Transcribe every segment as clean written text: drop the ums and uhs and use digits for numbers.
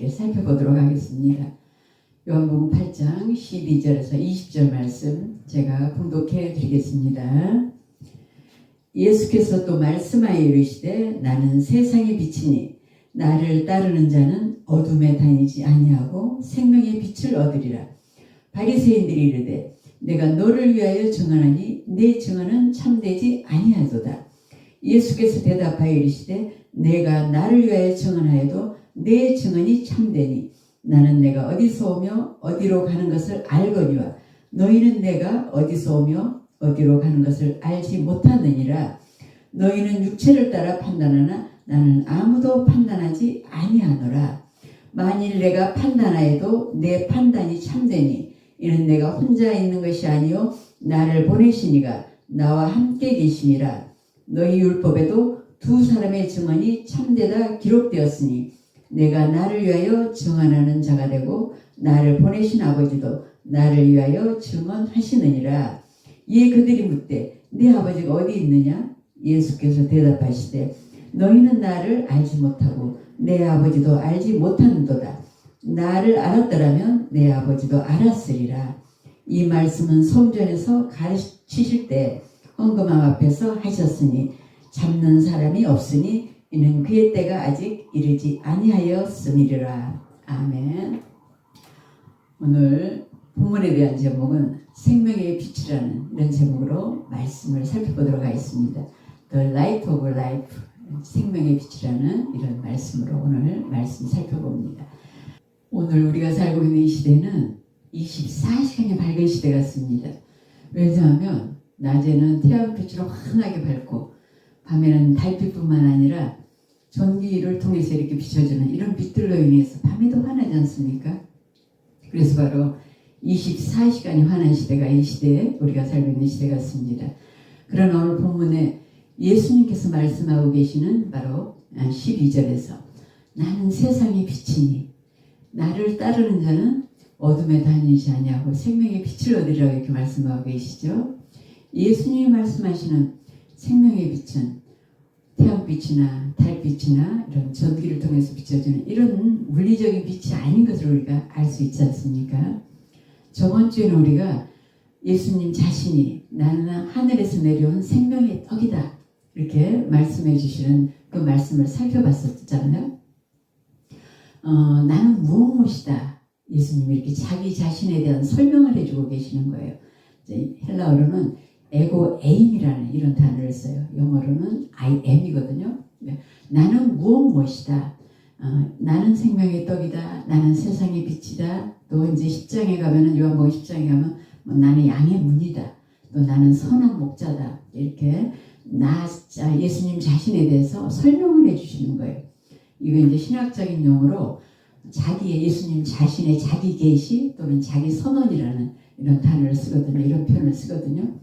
이야기를 살펴보도록 하겠습니다. 요한복음 8장 12절에서 20절 말씀 제가 봉독해 드리겠습니다. 예수께서 또 말씀하여 이르시되 나는 세상의 빛이니 나를 따르는 자는 어둠에 다니지 아니하고 생명의 빛을 얻으리라. 바리새인들이 이르되 내가 너를 위하여 증언하니 내 증언은 참되지 아니하도다. 예수께서 대답하여 이르시되 내가 나를 위하여 증언하여도 내 증언이 참되니 나는 내가 어디서 오며 어디로 가는 것을 알거니와 너희는 내가 어디서 오며 어디로 가는 것을 알지 못하느니라. 너희는 육체를 따라 판단하나 나는 아무도 판단하지 아니하노라. 만일 내가 판단하여도 내 판단이 참되니 이는 내가 혼자 있는 것이 아니요 나를 보내시니가 나와 함께 계심이라. 너희 율법에도 두 사람의 증언이 참되다 기록되었으니 내가 나를 위하여 증언하는 자가 되고 나를 보내신 아버지도 나를 위하여 증언하시느니라. 이에 그들이 묻되 네 아버지가 어디 있느냐? 예수께서 대답하시되 너희는 나를 알지 못하고 내 아버지도 알지 못하는도다. 나를 알았더라면 내 아버지도 알았으리라. 이 말씀은 성전에서 가르치실 때 헌금함 앞에서 하셨으니 잡는 사람이 없으니 이는 그의 때가 아직 이르지 아니하였음이리라. 아멘. 오늘 본문에 대한 제목은 생명의 빛이라는 이런 제목으로 말씀을 살펴보도록 하겠습니다. The Light of Life, 생명의 빛이라는 이런 말씀으로 오늘 말씀 살펴봅니다. 오늘 우리가 살고 있는 이 시대는 24시간이 밝은 시대 같습니다. 왜냐하면 낮에는 태양빛으로 환하게 밝고 밤에는 달빛뿐만 아니라 전기를 통해서 이렇게 비춰주는 이런 빛들로 인해서 밤에도 환하지 않습니까? 그래서 바로 24시간이 환한 시대가 이 시대에 우리가 살고 있는 시대 같습니다. 그러나 오늘 본문에 예수님께서 말씀하고 계시는 바로 12절에서 나는 세상의 빛이니 나를 따르는 자는 어둠에 다니지 아니하고 생명의 빛을 얻으리라고 이렇게 말씀하고 계시죠. 예수님이 말씀하시는 생명의 빛은 태양빛이나 달빛이나 이런 전기를 통해서 비춰주는 이런 물리적인 빛이 아닌 것을 우리가 알 수 있지 않습니까? 저번 주에는 우리가 예수님 자신이 나는 하늘에서 내려온 생명의 떡이다 이렇게 말씀해 주시는 그 말씀을 살펴봤었잖아요. 나는 무엇이다. 예수님이 이렇게 자기 자신에 대한 설명을 해주고 계시는 거예요. 헬라어로는 에고 에임이라는 이런 단어를 써요. 영어로는 I am이거든요. 나는 무엇이다. 나는 생명의 떡이다. 나는 세상의 빛이다. 또 이제 10장에 가면은 요한복음 10장에 가면 나는 양의 문이다. 또 나는 선한 목자다. 이렇게 예수님 자신에 대해서 설명을 해주시는 거예요. 이거 이제 신학적인 용어로 예수님 자신의 자기 계시 또는 자기 선언이라는 이런 단어를 쓰거든요. 이런 표현을 쓰거든요.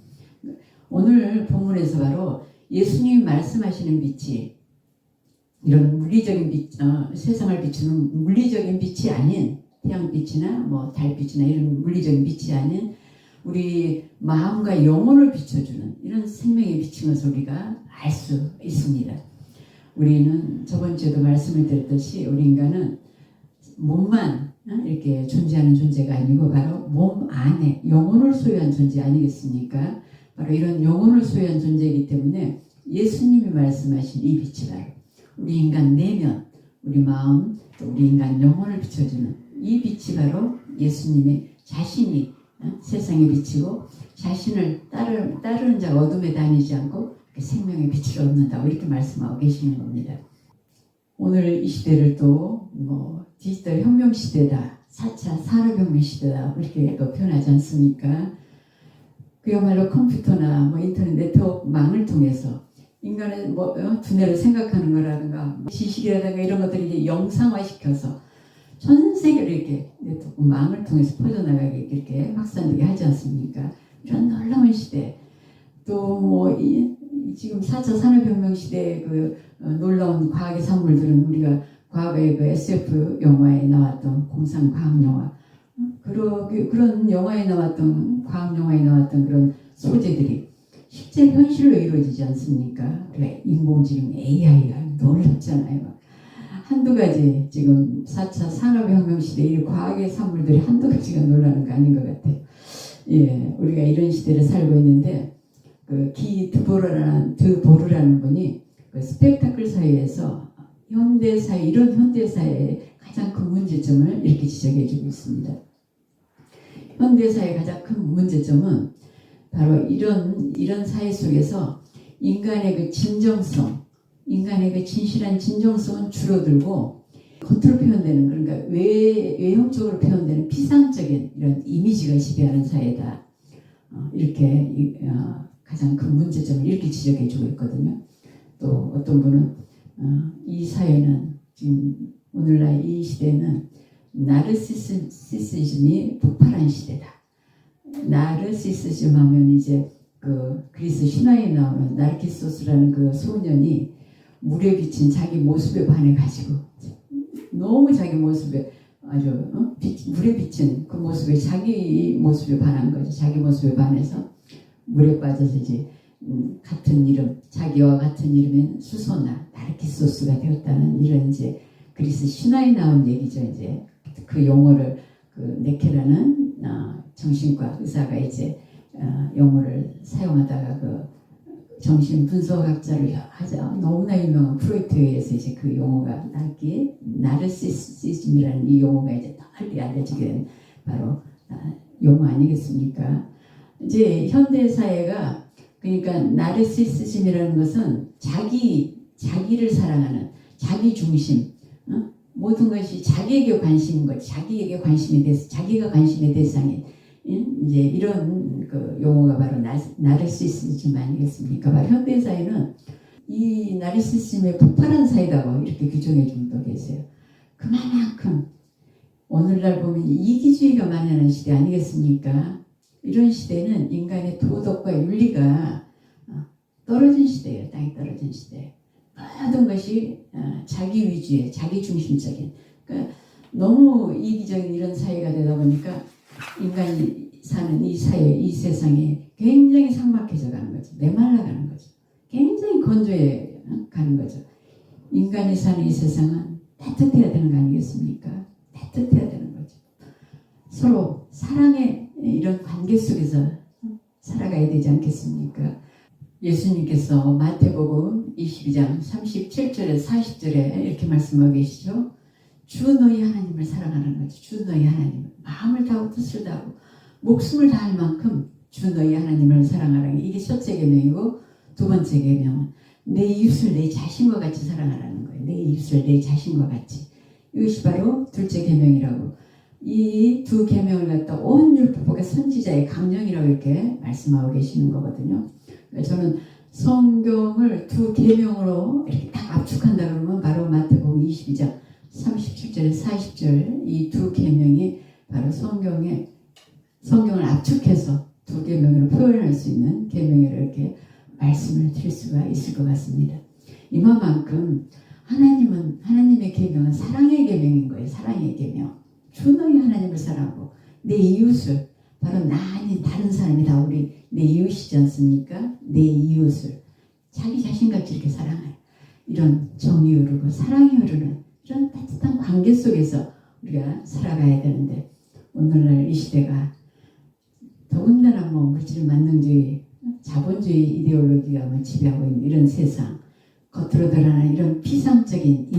오늘 본문에서 바로 예수님이 말씀하시는 빛이 이런 물리적인 빛, 세상을 비추는 물리적인 빛이 아닌 태양빛이나 달빛이나 이런 물리적인 빛이 아닌 우리 마음과 영혼을 비춰주는 이런 생명의 빛인 것을 우리가 알 수 있습니다. 우리는 저번 주에도 말씀을 드렸듯이 우리 인간은 몸만 이렇게 존재하는 존재가 아니고 바로 몸 안에 영혼을 소유한 존재 아니겠습니까? 바로 이런 영혼을 소유한 존재이기 때문에 예수님이 말씀하신 이 빛이 바로 우리 인간 내면, 우리 마음, 또 우리 인간 영혼을 비춰주는 이 빛이 바로 예수님의 자신이 세상의 빛이고 자신을 따르는 자가 어둠에 다니지 않고 생명의 빛을 얻는다고 이렇게 말씀하고 계시는 겁니다. 오늘 이 시대를 또 디지털 혁명 시대다, 4차 산업혁명 시대다 이렇게 또 표현하지 않습니까? 그야말로 컴퓨터나 인터넷 네트워크망을 통해서 인간의 두뇌를 생각하는 거라든가 지식이라든가 이런 것들을 이제 영상화시켜서 전 세계로 이렇게 네트워크망을 통해서 퍼져나가게 이렇게 확산되게 하지 않습니까? 이런 놀라운 시대. 또 지금 4차 산업혁명 시대의 그 놀라운 과학의 산물들은 우리가 과거에 그 SF 영화에 나왔던 공상과학 영화 그런 영화에 나왔던 과학 영화에 나왔던 그런 소재들이 실제 현실로 이루어지지 않습니까? 그래, 인공지능 AI가 놀랍잖아요. 한두 가지 지금 4차 산업혁명 시대에 이 과학의 산물들이 한두 가지가 놀라는 거 아닌 것 같아요. 예, 우리가 이런 시대를 살고 있는데 그 드보르라는 분이 그 스펙타클 사회에서 이런 현대 사회의 가장 큰 문제점을 이렇게 지적해주고 있습니다. 현대 사회의 가장 큰 문제점은 바로 이런 사회 속에서 인간의 그 진정성, 인간의 그 진실한 진정성은 줄어들고 겉으로 표현되는 그러니까 외형적으로 표현되는 피상적인 이런 이미지가 지배하는 사회다. 이렇게 가장 큰 문제점을 이렇게 지적해주고 있거든요. 또 어떤 분은 이 사회는 지금 오늘날 이 시대는 나르시시즘이 폭발한 시대다. 나르시시즘 하면 이제 그 그리스 신화에 나오는 나르키소스라는 그 소년이 물에 비친 자기 모습에 반해가지고 너무 자기 모습에 아주 물에 비친 그 모습에 자기 모습에 반한 거죠. 자기 모습에 반해서 물에 빠져서 이제 같은 이름, 자기와 같은 이름인 수소나 나르키소스가 되었다는 이런 이제 그리스 신화에 나온 얘기죠. 이제 그 용어를 그 네케라는 정신과 의사가 이제 용어를 사용하다가 그 정신 분석학자를 하자 너무나 유명한 프로이트에 의해서 이제 그 용어가 나르시시즘이라는 이 용어가 이제 널리 알려지게 된 바로 용어 아니겠습니까? 이제 현대 사회가 그러니까 나르시시즘이라는 것은 자기를 사랑하는 자기 중심, 모든 것이 자기에게 관심인 것, 자기에게 관심이 돼서 자기가 관심의 대상인 이제 이런 그 용어가 바로 나르시시즘 아니겠습니까? 바로 현대 사회는 이 나르시시즘의 폭발한 사회라고 이렇게 규정해 준 분도 계세요. 그만큼 오늘날 보면 이기주의가 만연한 시대 아니겠습니까? 이런 시대는 인간의 도덕과 윤리가 떨어진 시대예요. 땅이 떨어진 시대. 모든 것이 자기 위주의, 자기 중심적인. 그러니까 너무 이기적인 이런 사회가 되다 보니까 인간이 사는 이 사회, 이 세상이 굉장히 삭막해져 가는 거죠. 메말라 가는 거죠. 굉장히 건조해 가는 거죠. 인간이 사는 이 세상은 따뜻해야 되는 거 아니겠습니까? 따뜻해야 되는 거죠. 서로 사랑의 이런 관계 속에서 살아가야 되지 않겠습니까? 예수님께서 마태복음 22장 37절에 40절에 이렇게 말씀하고 계시죠. 주 너희 하나님을 사랑하는 거죠. 주 너희 하나님을 마음을 다하고 뜻을 다하고 목숨을 다할 만큼 주 너희 하나님을 사랑하라는 게 이게 첫째 계명이고 두 번째 계명은 내 이웃을 내 자신과 같이 사랑하라는 거예요. 내 이웃을 내 자신과 같이. 이것이 바로 둘째 계명이라고. 이 두 계명을 갖다 온 율법의 선지자의 강령이라고 이렇게 말씀하고 계시는 거거든요. 저는 성경을 두 계명으로 이렇게 딱 압축한다 그러면 바로 마태복음 22장 37절 40절 이 두 계명이 바로 성경을 압축해서 두 계명으로 표현할 수 있는 계명이라고 이렇게 말씀을 드릴 수가 있을 것 같습니다. 이만큼 하나님의 계명은 사랑의 계명인 거예요. 사랑의 계명. 주 너희 하나님을 사랑하고 내 이웃을 바로 나 아닌 다른 사람이 다 우리 내 이웃이지 않습니까? 내 이웃을 자기 자신같이 이렇게 사랑해요. 이런 정이 흐르고 사랑이 흐르는 이런 따뜻한 관계 속에서 우리가 살아가야 되는데 오늘날 이 시대가 더군다나 물질 만능주의, 자본주의 이데올로기가 지배하고 있는 이런 세상, 겉으로 드러나는 이런 피상적인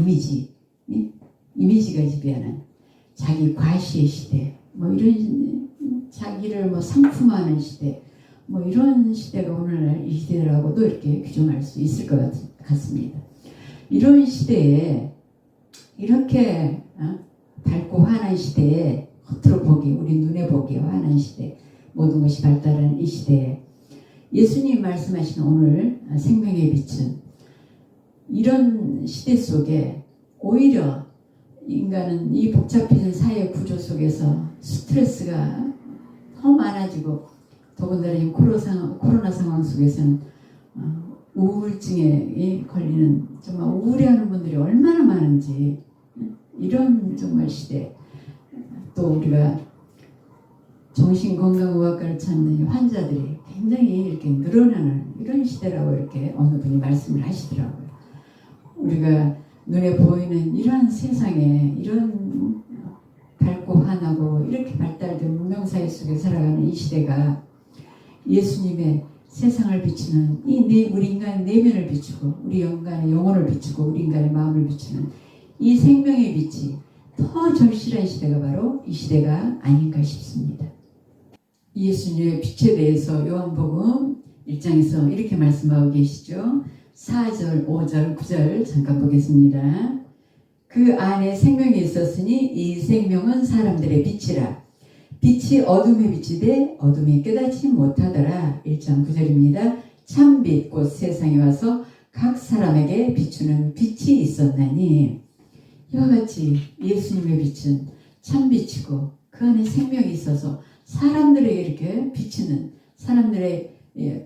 이미지가 지배하는 자기 과시의 시대, 이런 자기를 상품화하는 시대, 이런 시대가 오늘날 이 시대라고도 이렇게 규정할 수 있을 것 같습니다. 이런 시대에 이렇게 밝고 환한 시대에 겉으로 보기, 우리 눈에 보기 환한 시대, 모든 것이 발달한 이 시대에 예수님 말씀하신 오늘 생명의 빛은 이런 시대 속에 오히려 인간은 이 복잡해진 사회 구조 속에서 스트레스가 더 많아지고 더군다나 이 코로나 상황 속에서는 우울증에 걸리는 정말 우울해하는 분들이 얼마나 많은지 이런 정말 시대 또 우리가 정신건강의학과를 찾는 환자들이 굉장히 이렇게 늘어나는 이런 시대라고 이렇게 어느 분이 말씀을 하시더라고요. 우리가 눈에 보이는 이런 세상에 이런 밝고 환하고 이렇게 발달된 문명사회 속에 살아가는 이 시대가 예수님의 세상을 비추는 우리 인간의 내면을 비추고 우리 인간의 영혼을 비추고 우리 인간의 마음을 비추는 이 생명의 빛이 더 절실한 시대가 바로 이 시대가 아닌가 싶습니다. 예수님의 빛에 대해서 요한복음 1장에서 이렇게 말씀하고 계시죠. 4절, 5절, 9절 잠깐 보겠습니다. 그 안에 생명이 있었으니 이 생명은 사람들의 빛이라. 빛이 어둠에 비치되 어둠이 깨닫지 못하더라. 1장 9절입니다. 참빛 곧 세상에 와서 각 사람에게 비추는 빛이 있었나니 이와 같이 예수님의 빛은 참빛이고 그 안에 생명이 있어서 사람들에게 이렇게 비치는 사람들의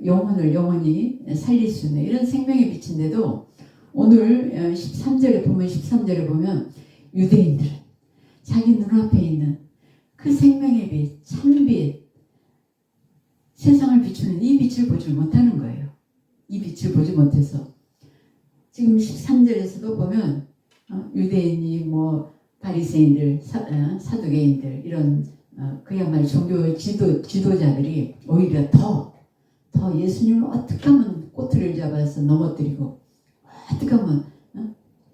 영혼을 영원히 살릴 수 있는 이런 생명의 빛인데도 오늘 13절에 보면 13절에 보면 유대인들은 자기 눈앞에 있는 그 생명의 빛, 참빛, 세상을 비추는 이 빛을 보지 못하는 거예요. 이 빛을 보지 못해서 지금 13절에서도 보면 유대인이 뭐 바리새인들, 사두개인들 이런 그야말로 종교 지도자들이 오히려 더 예수님을 어떻게 하면 꼬투리를 잡아서 넘어뜨리고 어떻게 하면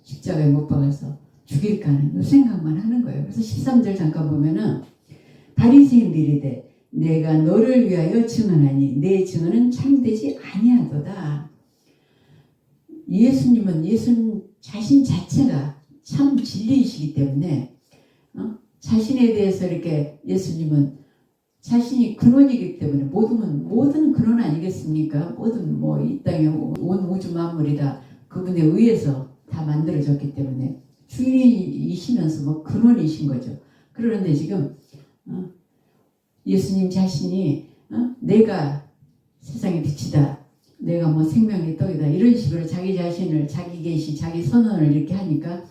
십자가에 못 박아서 죽일까 하는 생각만 하는 거예요. 그래서 13절 잠깐 보면은 바리새인들이 이르되 내가 너를 위하여 증언하니 내 증언은 참되지 아니하도다. 예수님 자신 자체가 참 진리이시기 때문에 자신에 대해서 이렇게 예수님은 자신이 근원이기 때문에 모든 근원 아니겠습니까? 모든 뭐 이 땅에 온 우주 만물이 다 그분에 의해서 다 만들어졌기 때문에 주인이시면서 뭐 근원이신 거죠. 그런데 지금 예수님 자신이 내가 세상의 빛이다. 내가 뭐 생명의 떡이다. 이런 식으로 자기 자신을 자기 계시 자기 선언을 이렇게 하니까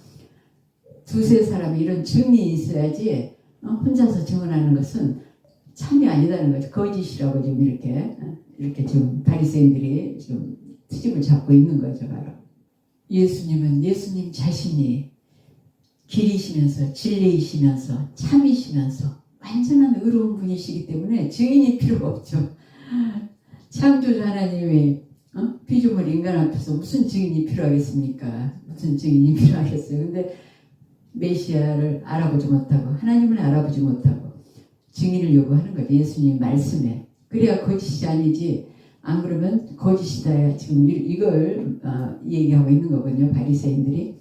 두세 사람이 이런 증인이 있어야지 혼자서 증언하는 것은 참이 아니다는 거죠. 거짓이라고 지금 이렇게 지금 바리새인들이 지금 트집을 잡고 있는 거죠. 바로 예수님은 예수님 자신이 길이시면서 진리이시면서 참이시면서 완전한 의로운 분이시기 때문에 증인이 필요가 없죠. 창조주 하나님의 피조물 인간 앞에서 무슨 증인이 필요하겠습니까? 무슨 증인이 필요하겠어요? 근데 메시아를 알아보지 못하고 하나님을 알아보지 못하고 증인을 요구하는 거죠. 예수님 말씀에. 그래야 거짓이 아니지. 안 그러면 거짓이다. 지금 이걸 얘기하고 있는 거거든요. 바리새인들이.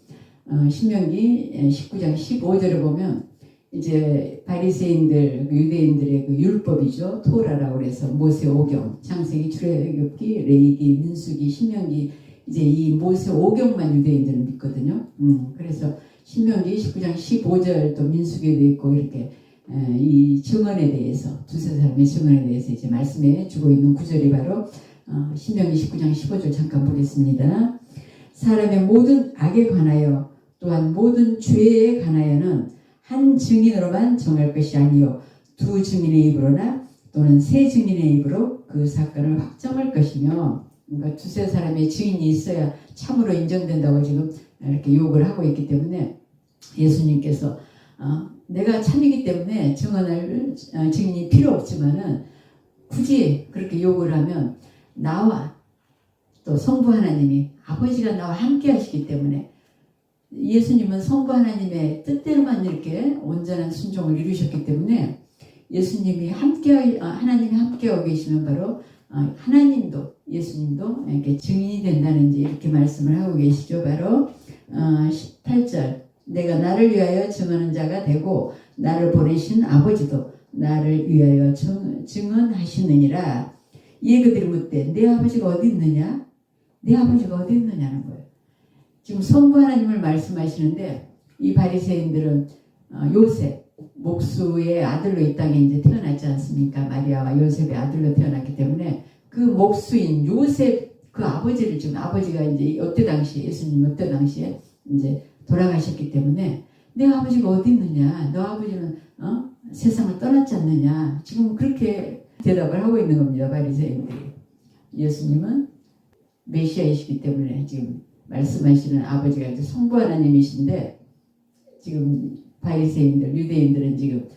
신명기 19장 15절에 보면 이제 바리새인들, 유대인들의 그 율법이죠. 토라라고 그래서 모세 오경, 창세기, 출애굽기, 레위기, 민수기, 신명기 이제 이 모세 오경만 유대인들은 믿거든요. 그래서 신명기 19장 15절 또 민수기에도 있고 이렇게 이 증언에 대해서 두세 사람의 증언에 대해서 이제 말씀해 주고 있는 구절이 바로 신명기 19장 15절 잠깐 보겠습니다. 사람의 모든 악에 관하여 또한 모든 죄에 관하여는 한 증인으로만 정할 것이 아니요 두 증인의 입으로나 또는 세 증인의 입으로 그 사건을 확정할 것이며 그러니까 두세 사람의 증인이 있어야 참으로 인정된다고 지금 이렇게 욕을 하고 있기 때문에 예수님께서 내가 참이기 때문에 증언할 증인이 필요 없지만은 굳이 그렇게 욕을 하면 나와 또 성부 하나님이 아버지가 나와 함께 하시기 때문에 예수님은 성부 하나님의 뜻대로만 이렇게 온전한 순종을 이루셨기 때문에 예수님이 하나님이 함께하고 계시면 바로 하나님도 예수님도 이렇게 증인이 된다는 이렇게 말씀을 하고 계시죠. 바로 18절 내가 나를 위하여 증언하는 자가 되고 나를 보내신 아버지도 나를 위하여 증언하시느니라. 이에 그들이 묻되 내 아버지가 어디 있느냐? 내 아버지가 어디 있느냐는 거예요. 지금 성부 하나님을 말씀하시는데 이 바리새인들은 요셉 목수의 아들로 이 땅에 이제 태어났지 않습니까? 마리아와 요셉의 아들로 태어났기 때문에 그 목수인 요셉 그 아버지를 지금 아버지가 이제 예수님 이때 당시에 이제 돌아가셨기 때문에 내 아버지가 어디 있느냐? 너 아버지는 세상을 떠났지 않느냐? 지금 그렇게 대답을 하고 있는 겁니다. 바리새인들이. 예수님은 메시아이시기 때문에 지금 말씀하시는 아버지가 이제 성부 하나님이신데 지금 바리새인들 유대인들은 지금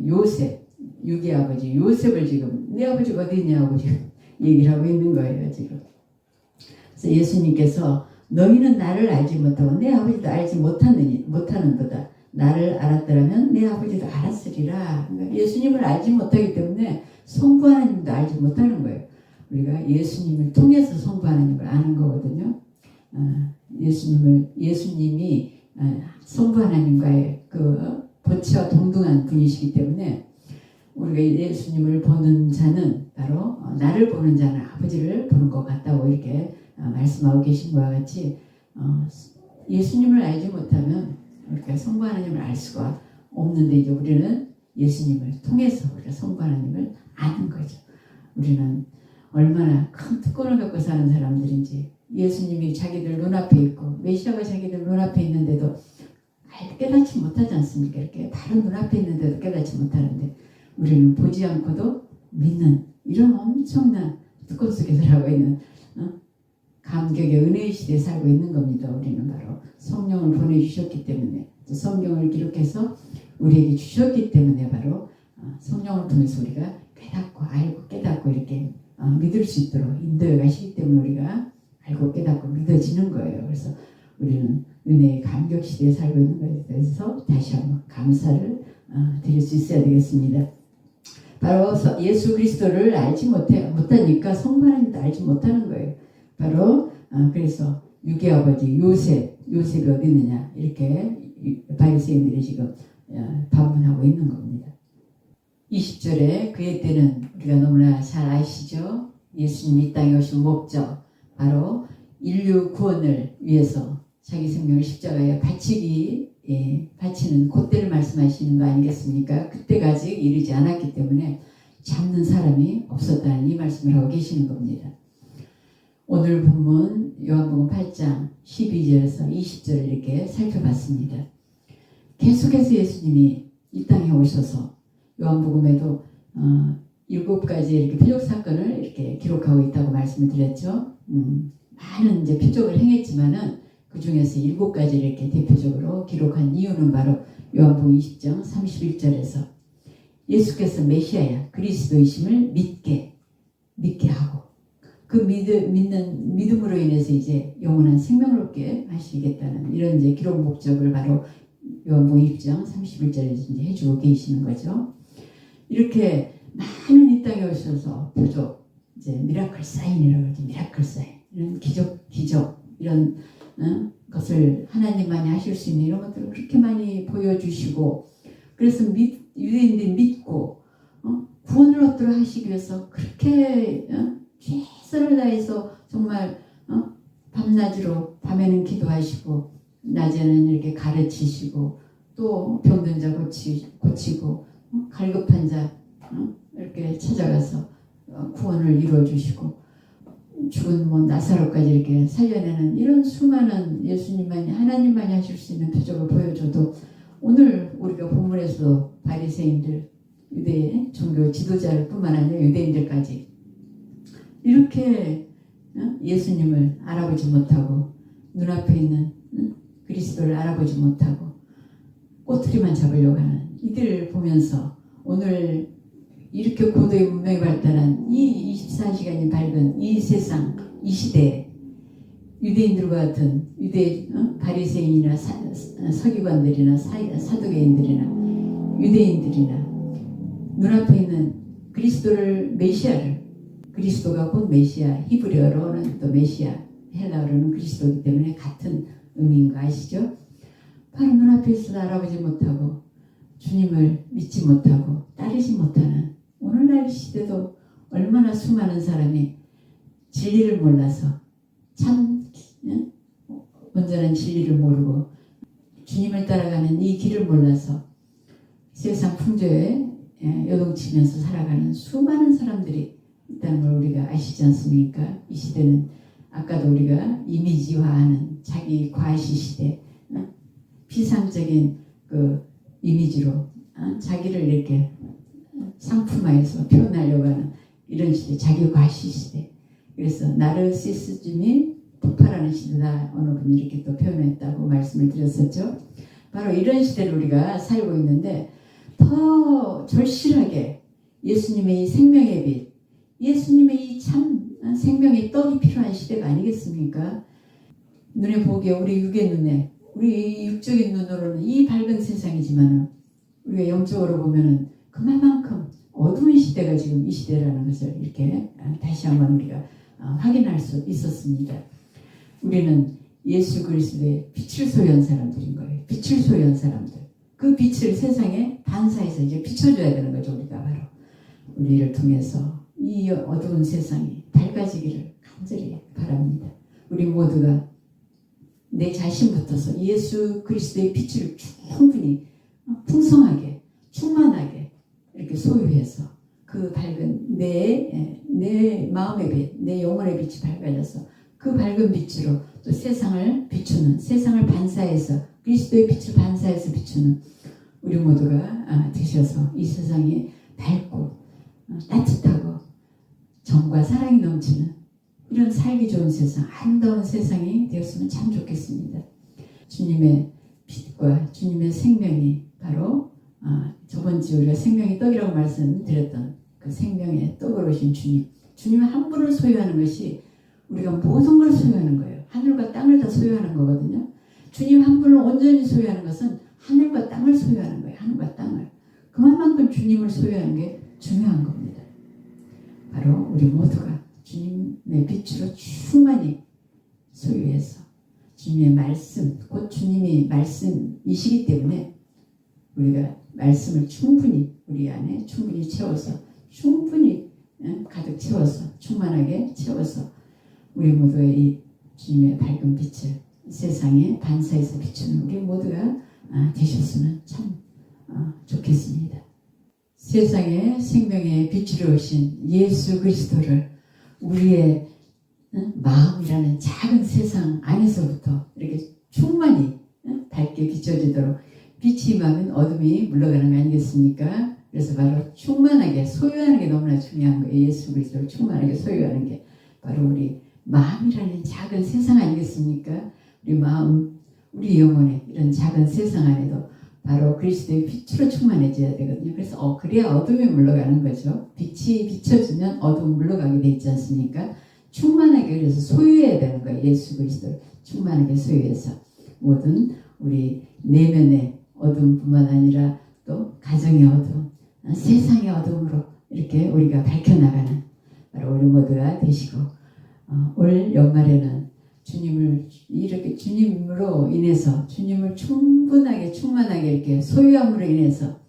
요셉 유기 아버지 요셉을 지금 내 아버지가 어디 있냐고 지금 얘기를 하고 있는 거예요 지금. 그래서 예수님께서 너희는 나를 알지 못하고 내 아버지도 알지 못하는도다. 나를 알았더라면 내 아버지도 알았으리라. 그러니까 예수님을 알지 못하기 때문에 성부 하나님도 알지 못하는 거예요. 우리가 예수님을 통해서 성부 하나님을 아는 거거든요. 예수님이 성부 하나님과의 그 보치와 동등한 분이시기 때문에 우리가 예수님을 보는 자는 바로 나를 보는 자는 아버지를 보는 것 같다고 이렇게 말씀하고 계신 것과 같이 예수님을 알지 못하면 우리가 성부 하나님을 알 수가 없는데 이제 우리는 예수님을 통해서 우리가 성부 하나님을 아는 거죠. 우리는 얼마나 큰 특권을 갖고 사는 사람들인지 예수님이 자기들 눈앞에 있고 메시아가 자기들 눈앞에 있는데도 깨닫지 못하지 않습니까? 이렇게 바로 눈앞에 있는데도 깨닫지 못하는데 우리는 보지 않고도 믿는 이런 엄청난 특권 속에 살아가고 있는 감격의 은혜의 시대에 살고 있는 겁니다. 우리는 바로 성령을 보내주셨기 때문에 성경을 기록해서 우리에게 주셨기 때문에 바로 성령을 통해서 우리가 깨닫고 알고 깨닫고 이렇게 믿을 수 있도록 인도해 가시기 때문에 우리가 알고 깨닫고 믿어지는 거예요. 그래서 우리는 은혜의 감격 시대에 살고 있는 것에 대해서 다시 한번 감사를 드릴 수 있어야 되겠습니다. 바로 예수 그리스도를 알지 못하니까 성부 하나님도 알지 못하는 거예요. 바로 그래서 유기 아버지 요셉이 어디 있느냐 이렇게 바리새인들이 지금 반문하고 있는 겁니다. 20절에 그의 때는 우리가 너무나 잘 아시죠. 예수님이 이 땅에 오신 목적 바로 인류 구원을 위해서 자기 생명을 십자가에 바치는 그때를 말씀하시는 거 아니겠습니까? 그때가 아직 이르지 않았기 때문에 잡는 사람이 없었다는 이 말씀을 하고 계시는 겁니다. 오늘 본문 요한복음 8장 12절에서 20절을 이렇게 살펴봤습니다. 계속해서 예수님이 이 땅에 오셔서 요한복음에도 7가지 이렇게 표적 사건을 이렇게 기록하고 있다고 말씀을 드렸죠. 많은 이제 표적을 행했지만은 그 중에서 7가지를 이렇게 대표적으로 기록한 이유는 바로 요한복음 20장 31절에서 예수께서 메시아야 그리스도이심을 믿게 하고 그 믿음으로 인해서 이제 영원한 생명을 얻게 하시겠다는 이런 이제 기록 목적을 바로 요한복음 20장 31절에 이제 해주고 계시는 거죠. 이렇게 많은 이 땅에 오셔서 표적, 이제 미라클 사인이라고 하죠. 미라클 사인. 이런 기적 이런 것을 하나님만이 하실 수 있는 이런 것들을 그렇게 많이 보여주시고 그래서 유대인들이 믿고 구원을 얻도록 하시기 위해서 그렇게 최선을 다해서 정말 밤낮으로 밤에는 기도하시고 낮에는 이렇게 가르치시고 또 병든 자 고치고 갈급한 자 이렇게 찾아가서 구원을 이루어주시고 죽은 나사로까지 이렇게 살려내는 이런 수많은 예수님만이 하나님만이 하실 수 있는 표적을 보여줘도 오늘 우리가 본문에서 바리새인들 유대 종교 지도자를 뿐만 아니라 유대인들까지 이렇게 예수님을 알아보지 못하고 눈앞에 있는 그리스도를 알아보지 못하고 꼬투리만 잡으려고 하는 이들을 보면서 오늘 이렇게 고도의 문명이 발달한 이 24시간이 밝은 이 세상 이 시대에 유대인들과 같은 바리새인이나 서기관들이나 사두개인들이나 유대인들이나 눈앞에 있는 그리스도를 메시아를 그리스도가 곧 메시아 히브리어로는 또 메시아 헬라어로는 그리스도이기 때문에 같은 의미인 거 아시죠? 바로 눈앞에 있어도 알아보지 못하고 주님을 믿지 못하고 따르지 못하는 오늘날 시대도 얼마나 수많은 사람이 진리를 몰라서 참 온전한 진리를 모르고 주님을 따라가는 이 길을 몰라서 세상 풍조에 요동치면서 살아가는 수많은 사람들이 있다는 걸 우리가 아시지 않습니까? 이 시대는 아까도 우리가 이미지화하는 자기 과시 시대 비상적인 그 이미지로 자기를 이렇게 상품화해서 표현하려고 하는 이런 시대 자기 과시 시대 그래서 나르시시즘이 폭발 폭발하는 시대다. 어느 분이 이렇게 또 표현했다고 말씀을 드렸었죠. 바로 이런 시대를 우리가 살고 있는데 더 절실하게 예수님의 이 생명의 빛, 예수님의 이 참 생명의 떡이 필요한 시대가 아니겠습니까? 눈에 보기에 우리 육의 눈에 우리 육적인 눈으로는 이 밝은 세상이지만 우리가 영적으로 보면은 그만큼 어두운 시대가 지금 이 시대라는 것을 이렇게 다시 한번 우리가 확인할 수 있었습니다. 우리는 예수 그리스도의 빛을 소유한 사람들인 거예요. 빛을 소유한 사람들. 그 빛을 세상에 반사해서 이제 비춰줘야 되는 거죠. 우리가 바로 우리를 통해서 이 어두운 세상이 밝아지기를 간절히 바랍니다. 우리 모두가 내 자신부터서 예수 그리스도의 빛을 충분히 풍성하게 충만하게 이렇게 소유해서 그 밝은 내 마음의 빛, 내 영혼의 빛이 밝아져서 그 밝은 빛으로 또 세상을 비추는, 세상을 반사해서 그리스도의 빛을 반사해서 비추는 우리 모두가 되셔서 이 세상이 밝고 따뜻하고 정과 사랑이 넘치는 이런 살기 좋은 세상, 아름다운 세상이 되었으면 참 좋겠습니다. 주님의 빛과 주님의 생명이 바로 저번 주에 우리가 생명의 떡이라고 말씀드렸던 그 생명의 떡으로 오신 주님. 주님은 한 분을 소유하는 것이 우리가 모든 걸 소유하는 거예요. 하늘과 땅을 다 소유하는 거거든요. 주님 한 분을 온전히 소유하는 것은 하늘과 땅을 소유하는 거예요. 하늘과 땅을. 그만큼 주님을 소유하는 게 중요한 겁니다. 바로 우리 모두가 주님의 빛으로 충만히 소유해서 주님의 말씀, 곧 주님이 말씀이시기 때문에 우리가 말씀을 충분히 우리 안에 충분히 채워서 충분히 가득 채워서 충만하게 채워서 우리 모두의 이 주님의 밝은 빛을 세상에 반사해서 비추는 우리 모두가 되셨으면 참 좋겠습니다. 세상에 생명의 빛으로 오신 예수 그리스도를 우리의 마음이라는 작은 세상 안에서부터 이렇게 충만히 밝게 비춰지도록 빛이 임하면 어둠이 물러가는 거 아니겠습니까? 그래서 바로 충만하게 소유하는 게 너무나 중요한 거예요. 예수 그리스도를 충만하게 소유하는 게 바로 우리 마음이라는 작은 세상 아니겠습니까? 우리 마음, 우리 영혼의 이런 작은 세상 안에도 바로 그리스도의 빛으로 충만해져야 되거든요. 그래서 그래야 어둠이 물러가는 거죠. 빛이 비춰주면 어둠이 물러가게 돼 있지 않습니까? 충만하게 그래서 소유해야 되는 거예요. 예수 그리스도를 충만하게 소유해서 모든 우리 내면의 어둠뿐만 아니라 또 가정의 어둠, 세상의 어둠으로 이렇게 우리가 밝혀나가는 바로 우리 모두가 되시고 올 연말에는 주님을 이렇게 주님으로 인해서 주님을 충만하게 이렇게 소유함으로 인해서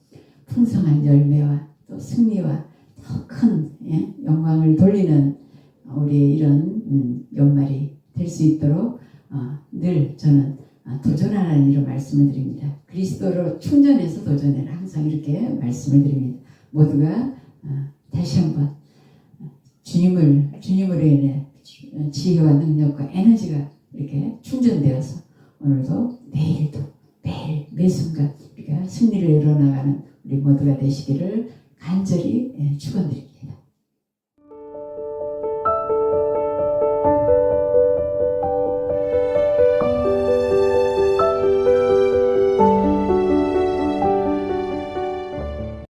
풍성한 열매와 또 승리와 더 큰 영광을 돌리는 우리의 이런 연말이 될 수 있도록 늘 저는 도전하라는 이런 말씀을 드립니다. 그리스도로 충전해서 도전해라. 항상 이렇게 말씀을 드립니다. 모두가 다시 한번 주님으로 인해 지혜와 능력과 에너지가 이렇게 충전되어서 오늘도 내일도 매일 매순간 우리가 승리를 이뤄나가는 우리 모두가 되시기를 간절히 축원드립니다.